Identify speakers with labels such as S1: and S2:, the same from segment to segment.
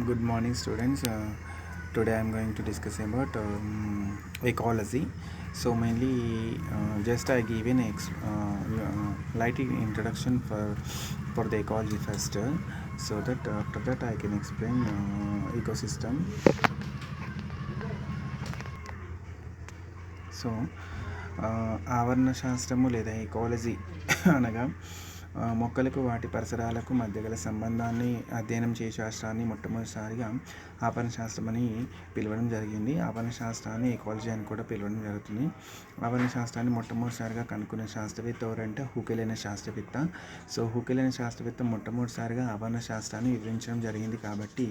S1: Good morning, students. Today I am going to discuss about ecology. So mainly, just I give an light introduction for the ecology first, so that after that I can explain ecosystem. So ఆవరణ శాస్త్రము లేదా ecology అనగా మొక్కలకు వాటి పరిసరాలకు మధ్య గల సంబంధాన్ని అధ్యయనం చేసే శాస్త్రాన్ని మొట్టమొదటిసారిగా ఆవరణ శాస్త్రం అని పిలవడం జరిగింది. ఆవరణ శాస్త్రాన్ని ఎకాలజీ అని కూడా పిలవడం జరుగుతుంది. ఆవరణ శాస్త్రాన్ని మొట్టమొదటిసారిగా కనుక్కున్న శాస్త్రవేత్త ఎవరంటే హుకెల్ అనే శాస్త్రవేత్త. సో హుకెల్ అనే శాస్త్రవేత్త మొట్టమొదటిసారిగా ఆవరణ శాస్త్రాన్ని వివరించడం జరిగింది కాబట్టి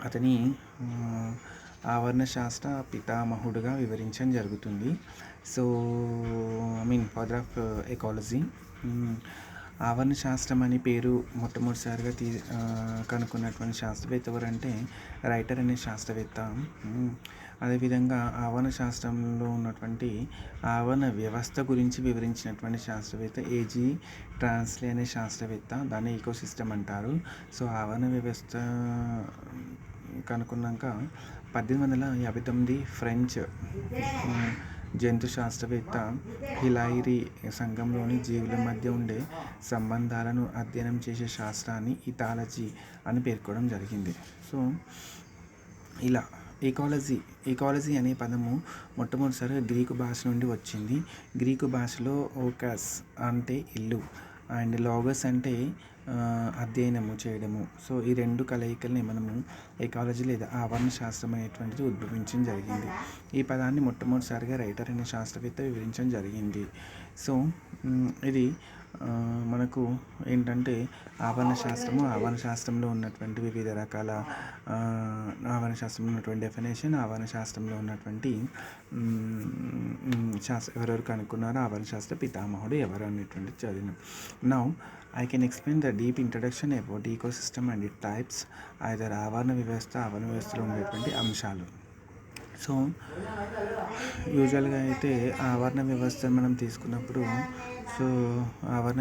S1: అతని ఆవరణ శాస్త్ర పితామహుడుగా వివరించడం జరుగుతుంది. So father of ecology. ఆవరణ శాస్త్రం అనే పేరు మొట్టమొదటిసారిగా కనుక్కున్నటువంటి శాస్త్రవేత్త ఎవరంటే రైటర్ అనే శాస్త్రవేత్త. అదేవిధంగా ఆవరణ శాస్త్రంలో ఉన్నటువంటి ఆవరణ వ్యవస్థ గురించి వివరించినటువంటి శాస్త్రవేత్త ఏజీ ట్రాన్స్లే అనే శాస్త్రవేత్త. దాన్ని ఈకోసిస్టమ్ అంటారు. సో ఆవరణ వ్యవస్థ కనుక్కున్నాక 1859 ఫ్రెంచ్ జంతు శాస్త్రవేత్త హిలాయిరీ సంఘంలోని జీవుల మధ్య ఉండే సంబంధాలను అధ్యయనం చేసే శాస్త్రాన్ని ఇథాలజీ అని పేర్కొనడం జరిగింది. సో ఇలా ఈకాలజీ అనే పదము మొట్టమొదటిసారిగా గ్రీకు భాష నుండి వచ్చింది. గ్రీకు భాషలో ఓకాస్ అంటే ఇల్లు అండ్ లోగస్ అంటే అధ్యయనము చేయడము. సో ఈ రెండు కలయికల్ని మనము ఎకాలజీ లేదా ఆవరణ శాస్త్రం అనేటువంటిది ఉద్భవించడం జరిగింది. ఈ పదాన్ని మొట్టమొదటిసారిగా రైటర్ అనే శాస్త్రవేత్త వివరించడం జరిగింది. సో ఇది మనకు ఏంటంటే ఆవరణ శాస్త్రంలో ఉన్నటువంటి వివిధ రకాల ఆవరణ శాస్త్రంలో ఉన్నటువంటి డెఫినేషన్, ఆవరణ శాస్త్రంలో ఉన్నటువంటి ఎవరెవరు కనుక్కున్నారో ఆవరణ శాస్త్ర పితామహుడు ఎవరు అనేటువంటి చదివినాం. Now I can explain the deep introduction about ecosystem and its types, either ఆవరణ వ్యవస్థలో ఉండేటువంటి అంశాలు. సో యూజువల్గా అయితే ఆవరణ వ్యవస్థను మనం తీసుకున్నప్పుడు సో ఆవరణ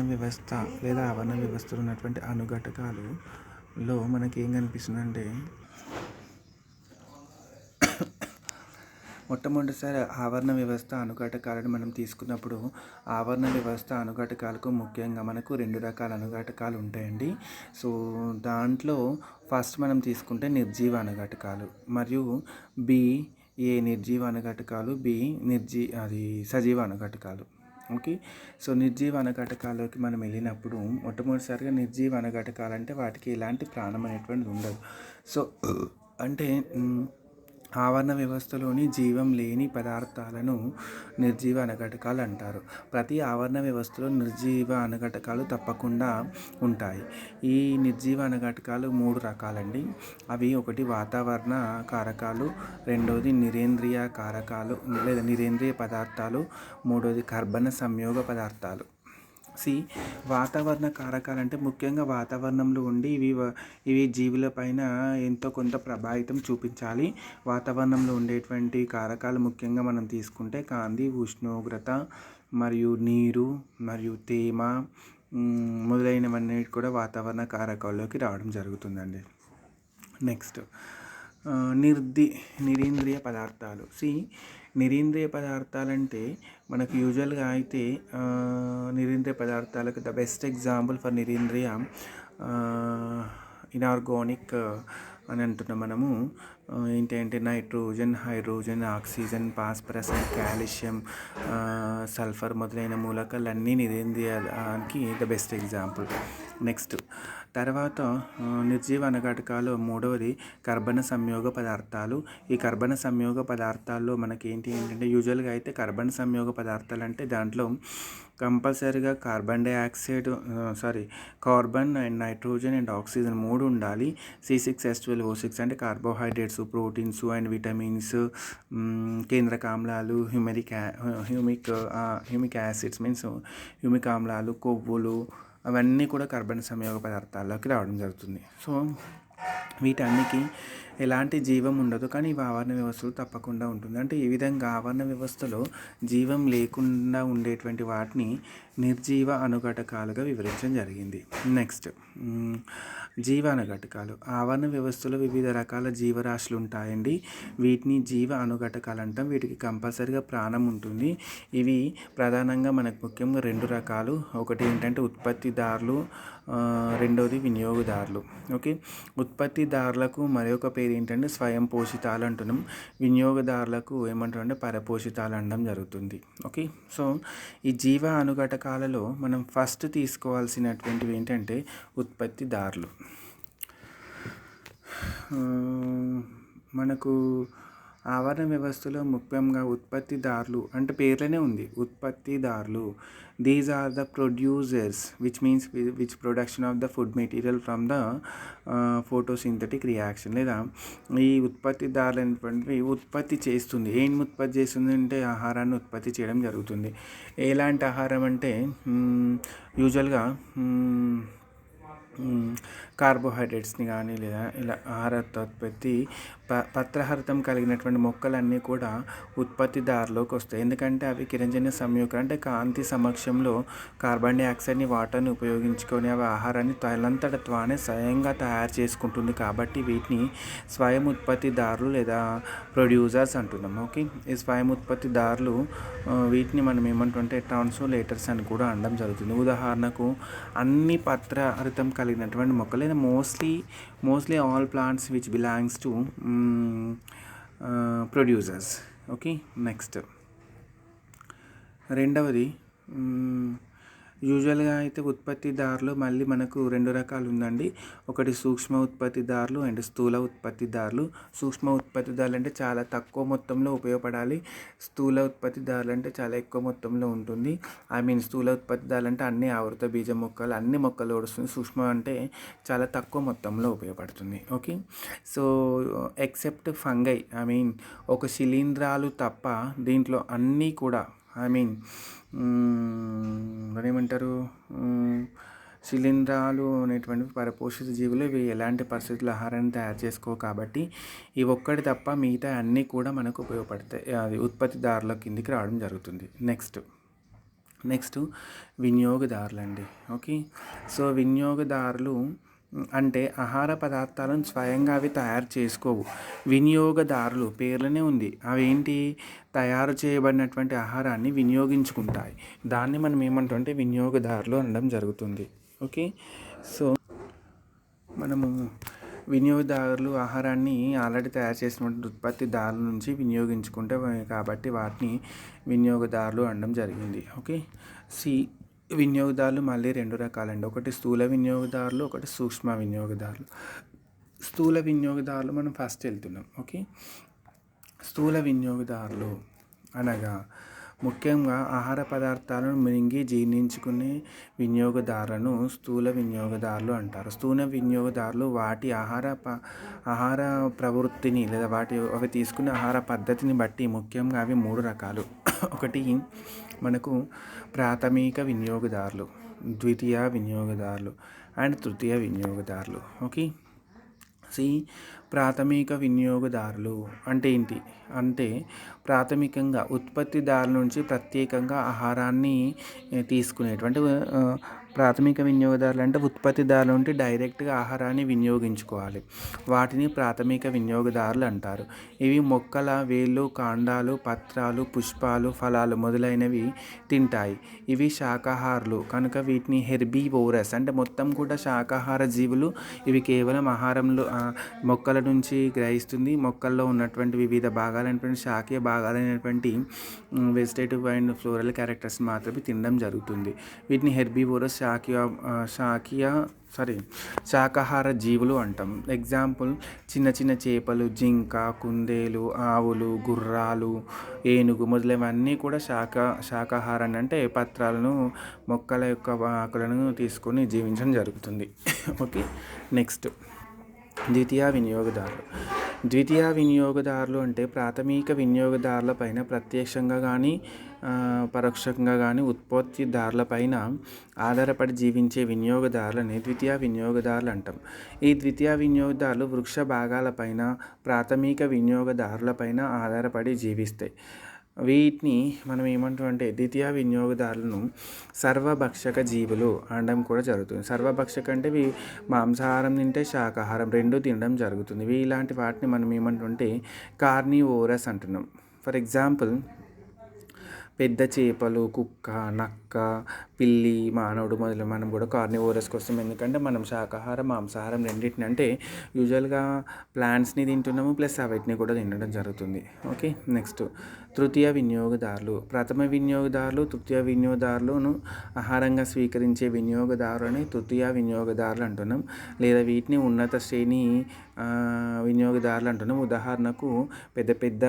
S1: వ్యవస్థలో ఉన్నటువంటి అనుఘటకాలలో మనకి ఏం కనిపిస్తుందంటే మొట్టమొదటిసారి ఆవరణ వ్యవస్థ అనుఘటకాలను మనం తీసుకున్నప్పుడు ఆవరణ వ్యవస్థ అనుఘటకాలకు ముఖ్యంగా మనకు 2 రకాల అనుఘటకాలు ఉంటాయండి. సో దాంట్లో ఫస్ట్ మనం తీసుకుంటే నిర్జీవ అనుఘటకాలు మరియు ఏ నిర్జీవ అనుఘటకాలు, సజీవ అనుఘటకాలు. ఓకే. సో నిర్జీవ అనుఘటకాల్లోకి మనం వెళ్ళినప్పుడు మొట్టమొదటిసారిగా నిర్జీవ అనుఘటకాలు అంటే వాటికి ఎలాంటి ప్రాణం అనేటువంటిది ఉండదు. సో అంటే ఆవరణ వ్యవస్థలోని జీవం లేని పదార్థాలను నిర్జీవ అనుఘటకాలు అంటారు. ప్రతి ఆవరణ వ్యవస్థలో నిర్జీవ అనుఘటకాలు తప్పకుండా ఉంటాయి. ఈ నిర్జీవ అనుఘటకాలు 3 రకాలండి. అవి ఒకటి వాతావరణ కారకాలు, రెండోది నిరేంద్రియ కారకాలు లేదా నిరేంద్రియ పదార్థాలు, మూడోది కర్బన సంయోగ పదార్థాలు. వాతావరణ కారకాలు అంటే ముఖ్యంగా వాతావరణంలో ఉండి ఇవి జీవులపైన ఎంతో కొంత ప్రభావితం చూపించాలి. వాతావరణంలో ఉండేటువంటి కారకాలు ముఖ్యంగా మనం తీసుకుంటే కాంతి, ఉష్ణోగ్రత మరియు నీరు మరియు తేమ మొదలైనవన్నీ కూడా వాతావరణ కారకాల్లోకి రావడం జరుగుతుందండి. నెక్స్ట్ నిరేంద్రియ పదార్థాలు. నిరేంద్రియ పదార్థాలంటే మనకు యూజువల్గా అయితే నిరేంద్రియ పదార్థాలకు ద బెస్ట్ ఎగ్జాంపుల్ ఫర్ నిరేంద్రియ ఇనార్గానిక్ అని అంటున్నాం మనము. ఏంటంటే nitrogen, hydrogen, oxygen, phosphorus, calcium, sulphur మొదలైన మూలకాలన్నీ నిరేంద్రియానికి ద బెస్ట్ ఎగ్జాంపుల్. నెక్స్ట్ తర్వాత నిర్జీవ అనుఘటకాలు మూడవది కర్బన సంయోగ పదార్థాలు. ఈ కర్బన సంయోగ పదార్థాల్లో మనకి ఏంటంటే యూజువల్గా అయితే కర్బన సంయోగ పదార్థాలు అంటే దాంట్లో కంపల్సరీగా carbon and nitrogen and oxygen 3 ఉండాలి. C6H12O6 అంటే కార్బోహైడ్రేట్స్, ప్రోటీన్స్ అండ్ విటమిన్స్, కేంద్రక ఆమ్లాలు, హ్యూమిక్ యాసిడ్స్ హ్యూమిక్ ఆమ్లాలు, కొవ్వులు అవన్నీ కూడా కర్బన సంయోగ పదార్థాల్లోకి రావడం జరుగుతుంది. సో వీటన్నికి ఎలాంటి జీవం ఉండదు, కానీ ఇవి ఆవరణ వ్యవస్థలో తప్పకుండా ఉంటుంది. అంటే ఈ విధంగా ఆవరణ వ్యవస్థలో జీవం లేకుండా ఉండేటువంటి వాటిని నిర్జీవ అనుఘటకాలుగా వివరించడం జరిగింది. నెక్స్ట్ జీవ అనుఘటకాలు. ఆవరణ వ్యవస్థలో వివిధ రకాల జీవరాశులు ఉంటాయండి. వీటిని జీవ అనుఘటకాలు అంటాం. వీటికి కంపల్సరిగా ప్రాణం ఉంటుంది. ఇవి ప్రధానంగా మనకు ముఖ్యంగా రెండు రకాలు. ఒకటి ఏంటంటే ఉత్పత్తిదారులు, రెండవది వినియోగదారులు. ఓకే, ఉత్పత్తిదారులకు మరొక పేరు ఏంటంటే స్వయం పోషితాలు అంటున్నాం. వినియోగదారులకు ఏమంటారు అంటే పరపోషితాలు అనడం జరుగుతుంది. ఓకే, సో ఈ జీవ అనుఘటకాలలో మనం ఫస్ట్ తీసుకోవాల్సినటువంటివి ఏంటంటే ఉత్పత్తిదారులు. మనకు ఆవరణ వ్యవస్థలో ముఖ్యంగా ఉత్పత్తిదారులు అంటే పేర్లోనే ఉంది, ఉత్పత్తిదారులు. These are the producers which production of the food material from the photosynthetic reaction. లేదా ఈ ఉత్పత్తిదారులు అనేటువంటివి ఉత్పత్తి చేస్తుంది. ఏం ఉత్పత్తి చేస్తుంది అంటే ఆహారాన్ని ఉత్పత్తి చేయడం జరుగుతుంది. ఎలాంటి ఆహారం అంటే యూజువల్గా కార్బోహైడ్రేట్స్ని కానీ లేదా ఇలా ఆహార ఉత్పత్తి పత్రహరితం కలిగినటువంటి మొక్కలన్నీ కూడా ఉత్పత్తిదారులోకి వస్తాయి. ఎందుకంటే అవి కిరణజన్య సంయోగం అంటే కాంతి సమక్షంలో కార్బన్ డైఆక్సైడ్ని వాటర్ని ఉపయోగించుకొని అవి ఆహారాన్ని తనంతట తానే స్వయంగా తయారు చేసుకుంటుంది. కాబట్టి వీటిని స్వయం ఉత్పత్తిదారులు లేదా ప్రొడ్యూసర్స్ అంటున్నాం. ఓకే, ఈ స్వయం ఉత్పత్తిదారులు వీటిని మనం ఏమంటుంటే ట్రాన్స్లేటర్స్ అని కూడా అనడం జరుగుతుంది. ఉదాహరణకు అన్ని పత్రహరితం కలిగినటువంటి మొక్కలు లేదా mostly all plants which belongs to producers. Okay, next రెండవది యూజువల్గా అయితే ఉత్పత్తిదారులు మళ్ళీ మనకు రెండు రకాలు ఉందండి. ఒకటి సూక్ష్మ ఉత్పత్తిదారులు అండ్ స్థూల ఉత్పత్తిదారులు. సూక్ష్మ ఉత్పత్తిదారులు అంటే చాలా తక్కువ మొత్తంలో ఉపయోగపడాలి. స్థూల ఉత్పత్తిదారులు అంటే చాలా ఎక్కువ మొత్తంలో ఉంటుంది. స్థూల ఉత్పత్తిదారులు అంటే అన్ని ఆవృత బీజ మొక్కలు అన్ని మొక్కలు వస్తుంది. సూక్ష్మ అంటే చాలా తక్కువ మొత్తంలో ఉపయోగపడుతుంది. ఓకే, సో ఎక్సెప్ట్ ఫంగై ఒక శిలీంధ్రాలు తప్ప దీంట్లో అన్నీ కూడా ఏమంటారు శిలీంధ్రాలు అనేటువంటి పరపోషిత జీవులు. ఇవి ఎలాంటి పరిస్థితుల్లో ఆహారాన్ని తయారు చేసుకో కాబట్టి ఇవి ఒక్కటి తప్ప మిగతా అన్నీ కూడా మనకు ఉపయోగపడతాయి. అది ఉత్పత్తిదారుల కిందికి రావడం జరుగుతుంది. నెక్స్ట్ వినియోగదారులు అండి. ఓకే, సో వినియోగదారులు అంటే ఆహార పదార్థాలను స్వయంగా అవి తయారు చేసుకోవు. వినియోగదారులు పేర్లోనే ఉంది, అవి ఏంటి తయారు చేయబడినటువంటి ఆహారాన్ని వినియోగించుకుంటాయి. దాన్ని మనం ఏమంటుంటే వినియోగదారులు అనడం జరుగుతుంది. ఓకే, సో మనము వినియోగదారులు ఆహారాన్ని ఆల్రెడీ తయారు చేసినటువంటి ఉత్పత్తిదారుల నుంచి వినియోగించుకుంటే కాబట్టి వాటిని వినియోగదారులు అనడం జరిగింది. ఓకే, వినియోగదారులు మళ్ళీ రెండు రకాలండి. ఒకటి స్థూల వినియోగదారులు, ఒకటి సూక్ష్మ వినియోగదారులు. స్థూల వినియోగదారులు మనం ఫస్ట్ వెళ్తున్నాం. ఓకే, స్థూల వినియోగదారులు అనగా ముఖ్యంగా ఆహార పదార్థాలను మింగి జీర్ణించుకునే వినియోగదారులను స్థూల వినియోగదారులు అంటారు. స్థూల వినియోగదారులు వాటి ఆహార ప్రవృత్తిని లేదా అవి తీసుకునే ఆహార పద్ధతిని బట్టి ముఖ్యంగా అవి మూడు రకాలు. ఒకటి మనకు ప్రాథమిక వినియోగదారులు, ద్వితీయ వినియోగదారులు అండ్ తృతీయ వినియోగదారులు. ఓకే, ప్రాథమిక వినియోగదారులు అంటే ఏంటి అంటే ప్రాథమికంగా ఉత్పత్తిదారుల నుంచి ప్రత్యేకంగా ఆహారాన్ని తీసుకునేటువంటి ప్రాథమిక వినియోగదారులు అంటే ఉత్పత్తిదారుల నుండి డైరెక్ట్గా ఆహారాన్ని వినియోగించుకోవాలి. వాటిని ప్రాథమిక వినియోగదారులు అంటారు. ఇవి మొక్కల వేళ్ళు, కాండాలు, పత్రాలు, పుష్పాలు, ఫలాలు మొదలైనవి తింటాయి. ఇవి శాకాహారులు కనుక వీటిని హెర్బీవోరస్ అంటే మొత్తం కూడా శాకాహార జీవులు. ఇవి కేవలం ఆహారంలో మొక్కల నుంచి గ్రహిస్తుంది. మొక్కల్లో ఉన్నటువంటి వివిధ భాగాలైనటువంటి శాఖీయ భాగాలైనటువంటి వెజిటేటివ్ అండ్ ఫ్లోరల్ క్యారెక్టర్స్ మాత్రమే తినడం జరుగుతుంది. వీటిని హెర్బీవోరస్ శాకాహార జీవులు అంటాం. ఎగ్జాంపుల్ చిన్న చిన్న చేపలు, జింక, కుందేలు, ఆవులు, గుర్రాలు, ఏనుగు మొదలైనవన్నీ కూడా శాకాహారాన్ని అంటే పత్రాలను మొక్కల యొక్క ఆకులను తీసుకొని జీవించడం జరుగుతుంది. ఓకే, నెక్స్ట్ ద్వితీయ వినియోగదారులు. ద్వితీయ వినియోగదారులు అంటే ప్రాథమిక వినియోగదారులపైన ప్రత్యక్షంగా కానీ పరోక్షంగా కానీ ఉత్పత్తిదారులపైన ఆధారపడి జీవించే వినియోగదారులని ద్వితీయ వినియోగదారులు అంటాం. ఈ ద్వితీయ వినియోగదారులు వృక్ష భాగాలపైన ప్రాథమిక వినియోగదారులపైన ఆధారపడి జీవిస్తాయి. వీటిని మనం ఏమంటామంటే ద్వితీయ వినియోగదారులను సర్వభక్షక జీవులు అనడం కూడా జరుగుతుంది. సర్వభక్షక అంటే మాంసాహారం తింటే శాకాహారం రెండు తినడం జరుగుతుంది. ఇలాంటి వాటిని మనం ఏమంటుంటే కార్నివోరస్ అంటున్నాం. ఫర్ ఎగ్జాంపుల్ పెద్ద చేపలు, కుక్క, నక్క, పిల్లి, మానవుడు మొదలు మనం కూడా కార్నివోరస్కి వస్తాం. ఎందుకంటే మనం శాకాహారం మాంసాహారం రెండింటిని అంటే యూజువల్గా ప్లాంట్స్ని తింటున్నాము ప్లస్ వీటిని కూడా తినడం జరుగుతుంది. ఓకే, నెక్స్ట్ తృతీయ వినియోగదారులు. ప్రథమ వినియోగదారులు తృతీయ వినియోగదారులను ఆహారంగా స్వీకరించే వినియోగదారులని తృతీయ వినియోగదారులు అంటున్నాం, లేదా వీటిని ఉన్నత శ్రేణి వినియోగదారులు అంటున్నాం. ఉదాహరణకు పెద్ద పెద్ద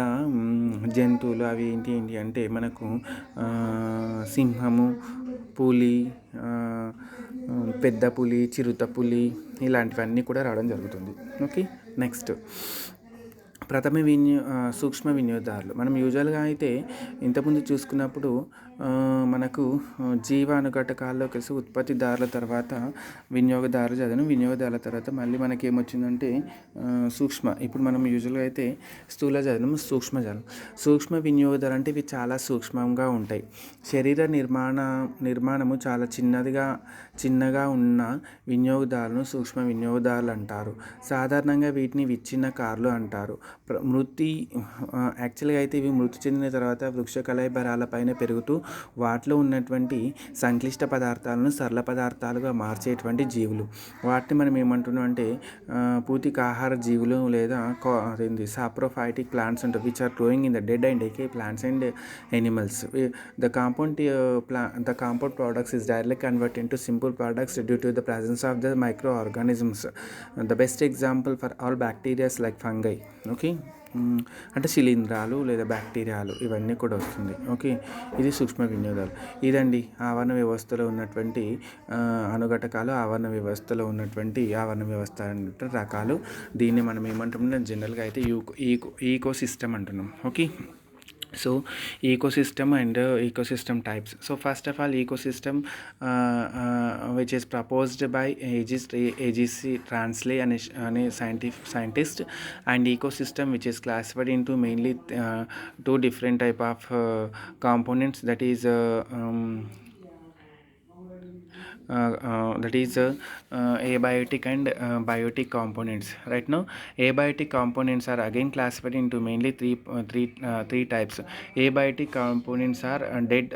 S1: జంతువులు అవి ఏంటి అంటే మనకు సింహము, పులి, పెద్ద పులి, చిరుత పులి ఇలాంటివన్నీ కూడా రావడం జరుగుతుంది. ఓకే, నెక్స్ట్ ప్రథమ సూక్ష్మ వినియోగదారులు. మనం యూజువల్గా అయితే ఇంతకుముందు చూసుకున్నప్పుడు మనకు జీవ అనుఘటకాల్లో కలిసి ఉత్పత్తిదారుల తర్వాత వినియోగదారులు చదివాను. వినియోగదారుల తర్వాత మళ్ళీ మనకి ఏమొచ్చిందంటే సూక్ష్మ. ఇప్పుడు మనం యూజువల్గా అయితే స్థూల చదివాము, సూక్ష్మ చదివాము. సూక్ష్మ వినియోగదారులు అంటే ఇవి చాలా సూక్ష్మంగా ఉంటాయి. శరీర నిర్మాణము చాలా చిన్నగా ఉన్న వినియోగదారులను సూక్ష్మ వినియోగదారులు అంటారు. సాధారణంగా వీటిని విచ్ఛిన్నకారులు అంటారు. యాక్చువల్గా అయితే ఇవి మృతి చెందిన తర్వాత వృక్ష కళేబరాలపైన పెరుగుతూ వాటిలో ఉన్నటువంటి సంక్లిష్ట పదార్థాలను సరళ పదార్థాలుగా మార్చేటువంటి జీవులు. వాటిని మనం ఏమంటున్నాం అంటే పూతికాహార జీవులు లేదా సాప్రోఫైటిక్ ప్లాంట్స్ ఉంటాయి, which are growing in the dead and decay plants and animals. The compound products is directly converted into simple products due to the presence of the microorganisms. The best example for all bacteria like fungi. Okay, అంటే శిలీంధ్రాలు లేదా బ్యాక్టీరియాలు ఇవన్నీ కూడా వస్తుంది. Okay, ఇది సూక్ష్మ వినియోగాలు. ఇదండి ఆవరణ వ్యవస్థలో ఉన్నటువంటి అనుఘటకాలు, ఆవరణ వ్యవస్థలో ఉన్నటువంటి ఆవరణ వ్యవస్థ అంటే రకాలు. దీన్ని మనం ఏమంటున్నాం జనరల్గా అయితే ఈకో సిస్టమ్ అంటున్నాం. Okay, so ecosystem and ecosystem types. So first of all, ecosystem which is proposed by A.G.C. Transley and a scientist, and ecosystem which is classified into mainly two different type of components, that is abiotic and biotic components. Right now, abiotic components are again classified into mainly three types. Abiotic components are dead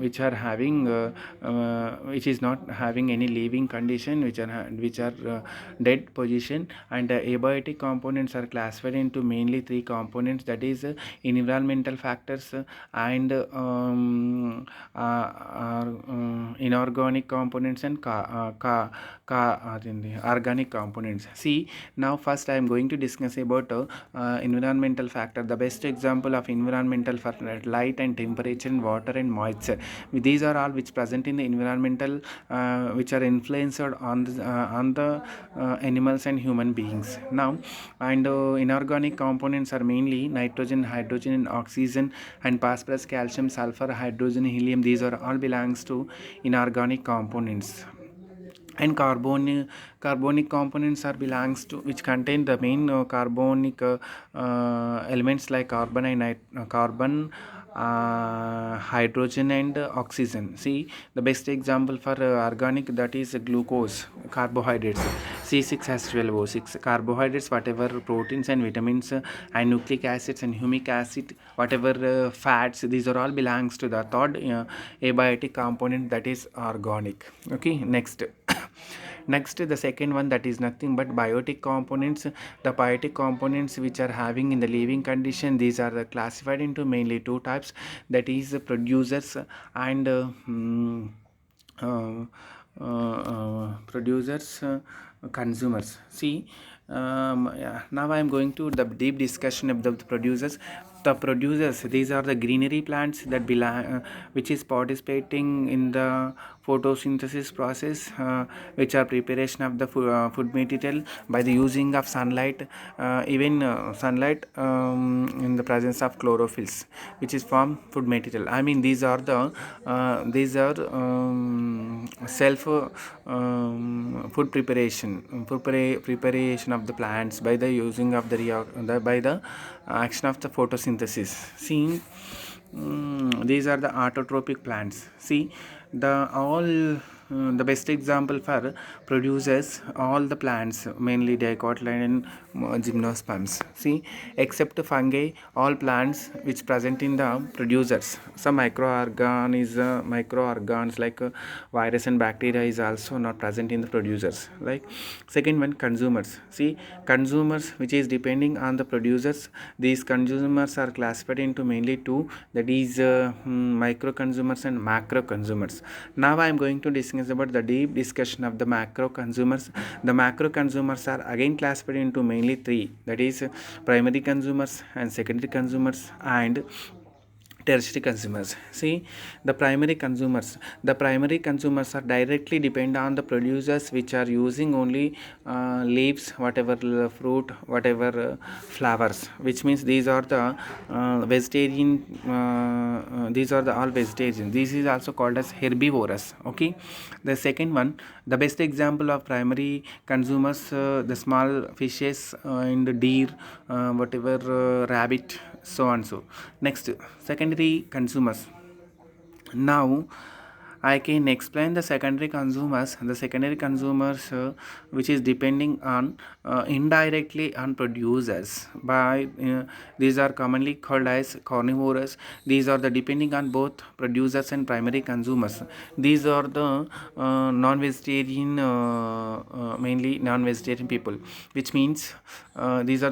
S1: which are having which is not having any living condition, which are dead position. And abiotic components are classified into mainly three components, that is environmental factors and inorganic components and organic components. See, now first I am going to discuss about environmental factor. The best example of environmental factor, light and temperature and water and moisture. These are all which present in the environmental which are influenced on the animals and human beings. Now, and inorganic components are mainly nitrogen, hydrogen and oxygen, and phosphorus, calcium, sulfur, hydrogen, helium. These are all belongs to inorganic components. And carbonic components are belongs to which contain the main carbonic elements like carbon, hydrogen and oxygen. See, the best example for organic, that is glucose, carbohydrates, C6H12O6. Carbohydrates, whatever proteins and vitamins and nucleic acids and humic acid, whatever fats, these are all belongs to the third abiotic component, that is organic. Okay, next, the second one, that is nothing but biotic components. The biotic components which are having in the living condition, these are classified into mainly two types, that is producers and consumers. See, now I am going to the deep discussion of the producers. the producers. These are the greenery plants that which is participating in the photosynthesis process, which are preparation of the food material by the using of sunlight, even sunlight in the presence of chlorophylls, which is form food material. I mean, these are self food preparation of the plants by the using of by the action of the photosynthesis. See, these are the autotrophic plants. See, the best example for produces all the plants, mainly dicotyledon and gymnosperms. See, except fungi, all plants which present in the producers. Some microorgans like virus and bacteria is also not present in the producers. Like second one, consumers. See, consumers which is depending on the producers. These consumers are classified into mainly two, that is micro consumers and macro consumers. Now I am going to discuss about the deep discussion of the macro consumers. The macro consumers are again classified into mainly three, that is primary consumers and secondary consumers and tertiary consumers. See, the primary consumers are directly depend on the producers which are using only leaves, whatever fruit, whatever flowers, which means these are the vegetarian, these are the all vegetarian. This is also called as herbivorous. Okay, the second one, the best example of primary consumers, the small fishes and deer, whatever rabbit, so and so. Next, secondary consumers. Now I can explain the secondary consumers. The secondary consumers which is depending on indirectly on producers by these are commonly called as carnivorous. These are the depending on both producers and primary consumers. These are the non-vegetarian, mainly non-vegetarian people, which means these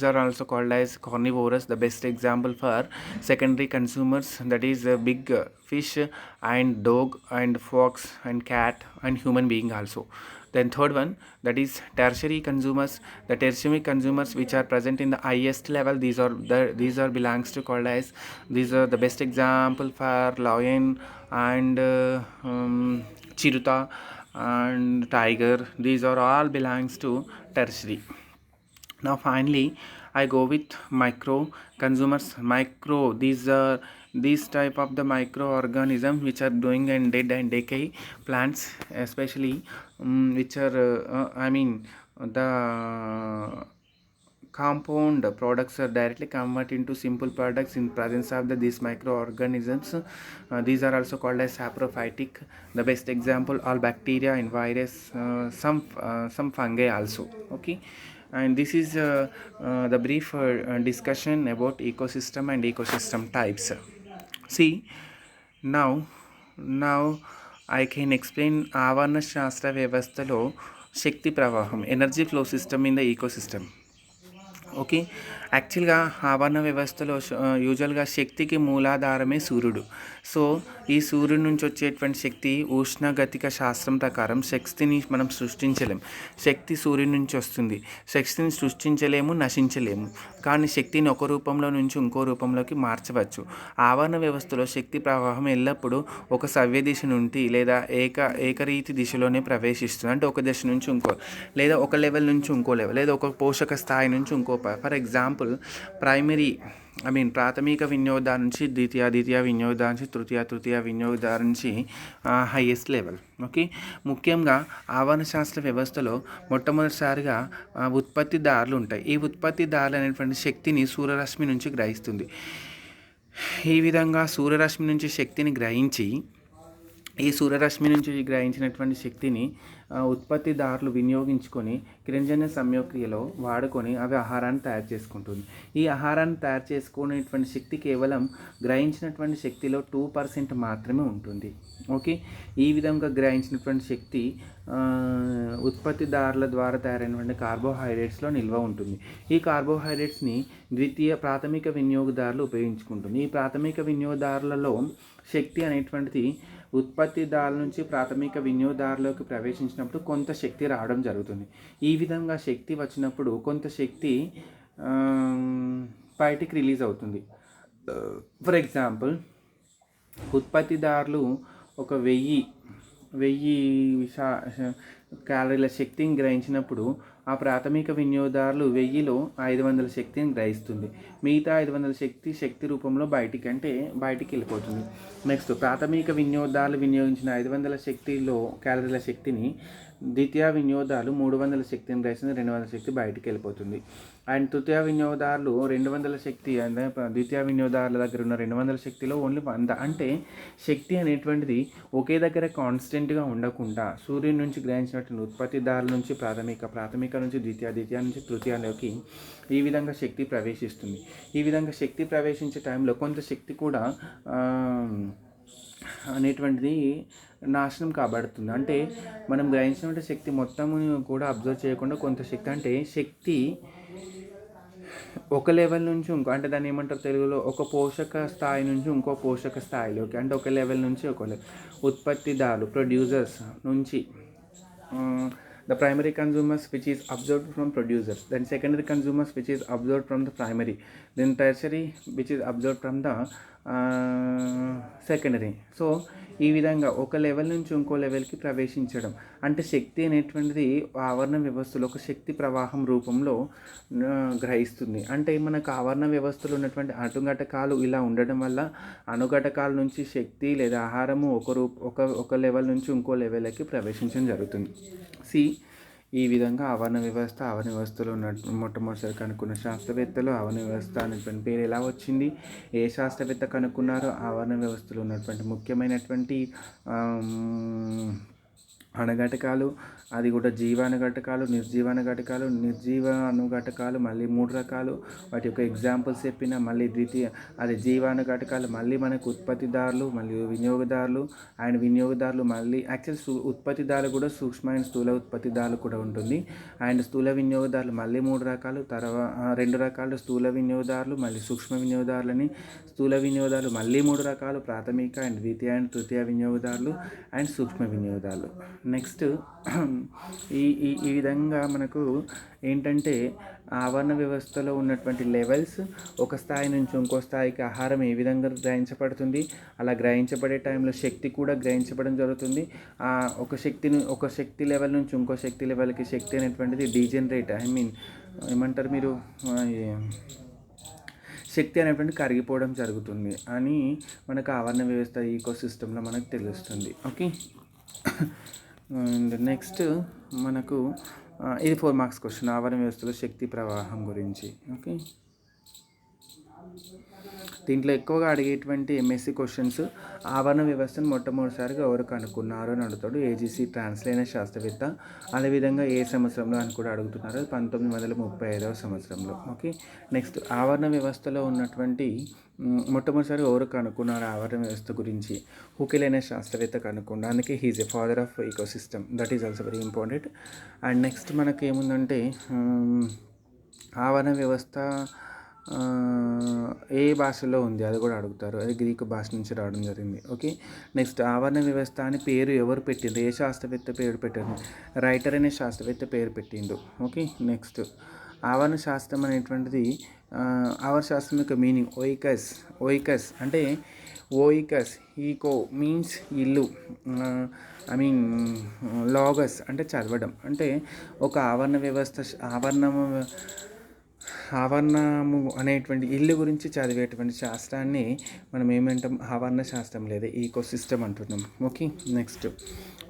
S1: are also called as carnivorous. The best example for secondary consumers, that is big fish and dog and fox and cat and human being also. Then third one, that is tertiary consumers. The tertiary consumers which are present in the highest level, these are belongs to called as, these are the best example for lion and chiruta and tiger. These are all belongs to tertiary. Now finally I go with micro consumers. These type of the microorganisms which are doing and dead and decay plants, especially which are the compound products are directly converted into simple products in presence of these microorganisms. These are also called as saprophytic. The best example, all bacteria and virus, some fungi also. Okay, and this is the brief discussion about ecosystem and ecosystem types. See, now I can explain ఆవరణ శాస్త్ర వ్యవస్థలో శక్తి ప్రవాహం, energy flow system in the ecosystem. Okay, యాక్చువల్గా ఆవరణ వ్యవస్థలో యూజువల్గా శక్తికి మూలాధారమే సూర్యుడు. సో ఈ సూర్యుడి నుంచి వచ్చేటువంటి శక్తి ఉష్ణగతిక శాస్త్రం ప్రకారం శక్తిని మనం సృష్టించలేము. శక్తి సూర్యుడి నుంచి వస్తుంది. శక్తిని సృష్టించలేము, నశించలేము, కానీ శక్తిని ఒక రూపంలో నుంచి ఇంకో రూపంలోకి మార్చవచ్చు. ఆవరణ వ్యవస్థలో శక్తి ప్రవాహం ఎల్లప్పుడూ ఒక సవ్య దిశ నుండి లేదా ఏకరీతి దిశలోనే ప్రవేశిస్తుంది. అంటే ఒక దిశ నుంచి ఇంకో, లేదా ఒక లెవెల్ నుంచి ఇంకో లెవెల్, లేదా ఒక పోషక స్థాయి నుంచి ఇంకో. ఫర్ ఎగ్జాంపుల్ ప్రాథమిక వినియోగదారు నుంచి ద్వితీయ వినియోగదారు నుంచి తృతీయ వినియోగదారు నుంచి హైయెస్ట్ లెవెల్. ఓకే, ముఖ్యంగా ఆవరణ శాస్త్ర వ్యవస్థలో మొట్టమొదటిసారిగా ఉత్పత్తిదారులు ఉంటాయి. ఈ ఉత్పత్తిదారులు అనేటువంటి శక్తిని సూర్యరశ్మి నుంచి గ్రహిస్తుంది. ఈ విధంగా సూర్యరశ్మి నుంచి శక్తిని గ్రహించి, ఈ సూర్యరశ్మి నుంచి గ్రహించినటువంటి శక్తిని ఉత్పత్తిదారులు వినియోగించుకొని కిరణజన్య సంయోక్రియలో వాడుకొని అవి ఆహారాన్ని తయారు చేసుకుంటుంది. ఈ ఆహారాన్ని తయారు చేసుకునేటువంటి శక్తి కేవలం గ్రహించినటువంటి శక్తిలో 2% మాత్రమే ఉంటుంది. ఓకే, ఈ విధంగా గ్రహించినటువంటి శక్తి ఉత్పత్తిదారుల ద్వారా తయారైనటువంటి కార్బోహైడ్రేట్స్లో నిల్వ ఉంటుంది. ఈ కార్బోహైడ్రేట్స్ని ప్రాథమిక వినియోగదారులు ఉపయోగించుకుంటుంది. ఈ ప్రాథమిక వినియోగదారులలో శక్తి అనేటువంటిది ఉత్పత్తిదారుల నుంచి ప్రాథమిక వినియోగదారులోకి ప్రవేశించినప్పుడు కొంత శక్తి రావడం జరుగుతుంది. ఈ విధంగా శక్తి వచ్చినప్పుడు కొంత శక్తి బయటికి రిలీజ్ అవుతుంది. ఫర్ ఎగ్జాంపుల్, ఉత్పత్తిదారులు ఒక 1000 క్యాలరీల శక్తిని గ్రహించినప్పుడు ఆ ప్రాథమిక వినియోగదారులు 1000లో 500 శక్తిని గ్రహిస్తుంది. మిగతా 500 శక్తి రూపంలో బయటికి వెళ్ళిపోతుంది. నెక్స్ట్, ప్రాథమిక వినియోగదారులు వినియోగించిన 500 క్యాలరీల శక్తిని ద్వితీయ వినియోగదారులు 300 శక్తిని గ్రహిస్తుంది, 200 శక్తి బయటికి వెళ్ళిపోతుంది. అండ్ తృతీయ వినియోగదారులు 200 శక్తి అంటే ద్వితీయ వినియోగదారుల దగ్గర ఉన్న 200 శక్తిలో ఓన్లీ 100, అంటే శక్తి అనేటువంటిది ఒకే దగ్గర కాన్స్టెంట్గా ఉండకుండా సూర్యుని నుంచి గ్రహించినటువంటి ఉత్పత్తిదారుల నుంచి ప్రాథమిక నుంచి ద్వితీయ నుంచి తృతీయలోకి ఈ విధంగా శక్తి ప్రవేశిస్తుంది. ఈ విధంగా శక్తి ప్రవేశించే టైంలో కొంత శక్తి కూడా అనేటువంటిది నాశనం కాబడుతుంది. అంటే మనం గ్రహించినటువంటి శక్తి మొత్తం కూడా అబ్జర్వ్ చేయకుండా కొంత శక్తి, అంటే శక్తి ఒక లెవెల్ నుంచి ఇంకో, అంటే దాన్ని ఏమంటారు తెలుగులో, ఒక పోషక స్థాయి నుంచి ఇంకో పోషక స్థాయిలోకి, అంటే ఒక లెవెల్ నుంచి ఒక లెవెల్, ఉత్పత్తిదారులు ప్రొడ్యూసర్స్ నుంచి the primary consumers which is absorbed from producers, then secondary consumers which is absorbed from the primary, then tertiary which is absorbed from the secondary. So ఈ విధంగా ఒక లెవెల్ నుంచి ఇంకో లెవెల్కి ప్రవేశించడం, అంటే శక్తి అనేటువంటిది ఆవరణ వ్యవస్థలో ఒక శక్తి ప్రవాహం రూపంలో గ్రహిస్తుంది. అంటే మనకు ఆవరణ వ్యవస్థలో ఉన్నటువంటి అణుఘటకాలు ఇలా ఉండడం వల్ల అణుఘటకాల నుంచి శక్తి లేదా ఆహారము ఒక లెవెల్ నుంచి ఇంకో లెవెల్కి ప్రవేశించడం జరుగుతుంది. ఈ విధంగా ఆవరణ వ్యవస్థలో మొట్టమొదటిసారి కనుక్కున్న శాస్త్రవేత్తలు, ఆవరణ వ్యవస్థ అనేటువంటి పేరు ఎలా వచ్చింది, ఏ శాస్త్రవేత్త కనుక్కున్నారో, ఆవరణ వ్యవస్థలో ఉన్నటువంటి ముఖ్యమైనటువంటి అణుఘటకాలు, అది కూడా జీవాణుఘటకాలు, నిర్జీవ అణుఘటకాలు మళ్ళీ 3 రకాలు, వాటి యొక్క ఎగ్జాంపుల్స్ చెప్పిన, మళ్ళీ అది జీవాణుఘటకాలు మళ్ళీ మనకు ఉత్పత్తిదారులు మరియు వినియోగదారులు మళ్ళీ ఉత్పత్తిదారులు కూడా సూక్ష్మ అండ్ స్థూల ఉత్పత్తిదారులు కూడా ఉంటుంది. అండ్ స్థూల వినియోగదారులు మళ్ళీ 3 రకాలు, 2 రకాలు స్థూల వినియోగదారులు మళ్ళీ సూక్ష్మ వినియోగదారులని, స్థూల వినియోగదారులు మళ్ళీ 3 రకాలు, ప్రాథమిక అండ్ ద్వితీయ అండ్ తృతీయ వినియోగదారులు అండ్ సూక్ష్మ వినియోగదారులు. నెక్స్ట్, ఈ విధంగా మనకు ఏంటంటే ఆవరణ వ్యవస్థలో ఉన్నటువంటి లెవెల్స్, ఒక స్థాయి నుంచి ఇంకో స్థాయికి ఆహారం ఏ విధంగా గ్రహించబడుతుంది, అలా గ్రహించబడే టైంలో శక్తి కూడా గ్రహించబడడం జరుగుతుంది. ఒక శక్తి లెవెల్ నుంచి ఇంకో శక్తి లెవెల్కి శక్తి అనేటువంటిది డీజనరేట్, ఏమంటారు మీరు, శక్తి అనేటువంటి కరిగిపోవడం జరుగుతుంది అని మనకు ఆవరణ వ్యవస్థ ఈకోసిస్టంలో మనకు తెలుస్తుంది. ఓకే, అండ్ నెక్స్ట్ మనకు ఇది 4 మార్క్స్ క్వశ్చన్, ఆవరణ వ్యవస్థలో శక్తి ప్రవాహం గురించి. ఓకే, దీంట్లో ఎక్కువగా అడిగేటువంటి ఎంఎస్సి క్వశ్చన్స్, ఆవరణ వ్యవస్థను మొట్టమొదటిసారిగా ఎవరు కనుక్కున్నారు అని అడుగుతాడు, ఏజీసీ ట్రాన్స్లేన శాస్త్రవేత్త. అదేవిధంగా ఏ సంవత్సరంలో అని కూడా అడుగుతున్నారు, 1935వ సంవత్సరంలో. ఓకే, నెక్స్ట్, ఆవరణ వ్యవస్థలో ఉన్నటువంటి మొట్టమొదటిసారి ఎవరు కనుక్కున్నారు ఆవరణ వ్యవస్థ గురించి, హుకెల్ అనే శాస్త్రవేత్త కనుక్కున్నారు. అందుకే he's a father of ecosystem, that is also very important. And next మనకి ఏముందంటే, ఆవరణ వ్యవస్థ ఏ భాషలో ఉంది అది కూడా అడుగుతారు, అది గ్రీకు భాష నుంచి రావడం జరిగింది. ఓకే, నెక్స్ట్, ఆవరణ వ్యవస్థ అని పేరు ఎవరు పెట్టిండ్రు, ఏ శాస్త్రవేత్త పేరు పెట్టారు, రైటర్ అనే శాస్త్రవేత్త పేరు పెట్టిండు. ఓకే, నెక్స్ట్, ఆవరణ శాస్త్రం అనేటువంటిది, ఆవరణ శాస్త్రం యొక్క మీనింగ్ ఓయికస్ అంటే ఈకో మీన్స్ ఇల్లు, లాగస్ అంటే చదవడం, అంటే ఒక ఆవరణము అనేటువంటి ఇల్లు గురించి చదివేటువంటి శాస్త్రాన్ని మనం ఏమంటాం, ఆవరణ శాస్త్రం లేదా ఈకోసిస్టమ్ అంటున్నాం. Okay, next,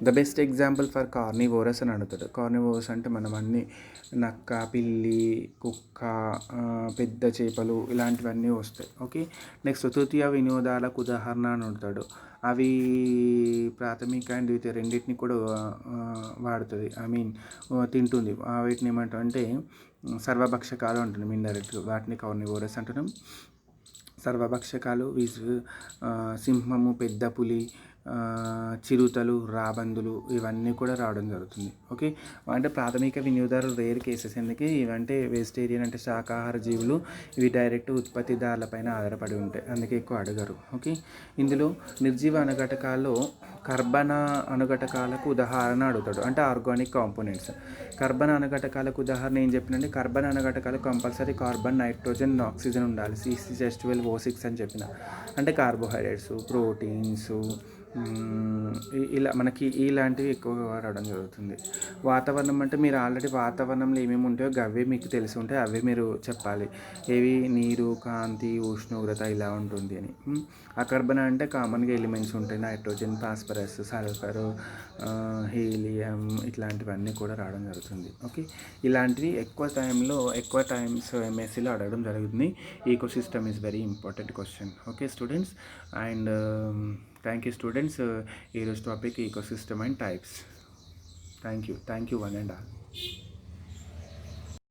S1: the best example for carnivorous అని అడుగుతాడు. కార్నివోరస్ అంటే మనం అన్నీ నక్క, పిల్లి, కుక్క, పెద్ద చేపలు ఇలాంటివన్నీ వస్తాయి. ఓకే, నెక్స్ట్, తృతీయ వినోదాలకు ఉదాహరణ అని అడుగుతాడు. అవి ప్రాథమిక అండ్ ద్వితీయ రెండింటిని కూడా వాడుతుంది, తింటుంది. వీటిని ఏమంటాం అంటే సర్వభక్షకాలు అంటున్నాం ఇండైరెక్ట్గా, వాటిని కార్నివోరస్ అంటున్నాం. సర్వభక్షకాలు సింహము, పెద్ద పులి, చిరుతలు, రాబందులు ఇవన్నీ కూడా రావడం జరుగుతుంది. ఓకే. అంటే ప్రాథమిక వినియోగదారులు రేర్ కేసెస్. ఎందుకు ఇవంటే వెజిటేరియన్ అంటే శాకాహార జీవులు, ఇవి డైరెక్ట్ ఉత్పత్తిదారులపైన ఆధారపడి ఉంటాయి, అందుకే ఎక్కువ అడగరు. ఓకే. ఇందులో నిర్జీవ అనుఘటకాల్లో కర్బన అనుఘటకాలకు ఉదాహరణ అడుగుతాడు, అంటే ఆర్గానిక్ కాంపోనెంట్స్. కర్బన అనుఘటకాలకు ఉదాహరణ ఏం చెప్పినండి, కర్బన అనుఘటకాలు కంపల్సరీ కార్బన్, నైట్రోజన్, ఆక్సిజన్ ఉండాలి. C6H12O6 అని చెప్పిన, అంటే కార్బోహైడ్రేట్స్, ప్రోటీన్స్, ఇలా మనకి ఇలాంటివి ఎక్కువగా వాడడం జరుగుతుంది. వాతావరణం అంటే మీరు ఆల్రెడీ వాతావరణంలో ఏమేమి ఉంటాయో అవే మీకు తెలిసి ఉంటాయి, అవే మీరు చెప్పాలి. ఏవి, నీరు, కాంతి, ఉష్ణోగ్రత ఇలా ఉంటుంది అని. అకర్బన అంటే కామన్గా ఎలిమెంట్స్ ఉంటాయి, నైట్రోజన్, ఫాస్ఫరస్, సల్ఫర్, హీలియం, ఇట్లాంటివన్నీ కూడా రావడం జరుగుతుంది. ఓకే. ఇలాంటివి ఎక్కువ టైమ్స్ ఎంఎస్సీలో అడగడం జరుగుతుంది. Ecosystem is very important question. Okay students, and thank you students. ఈరోజు topic ecosystem and types. Thank you one and all.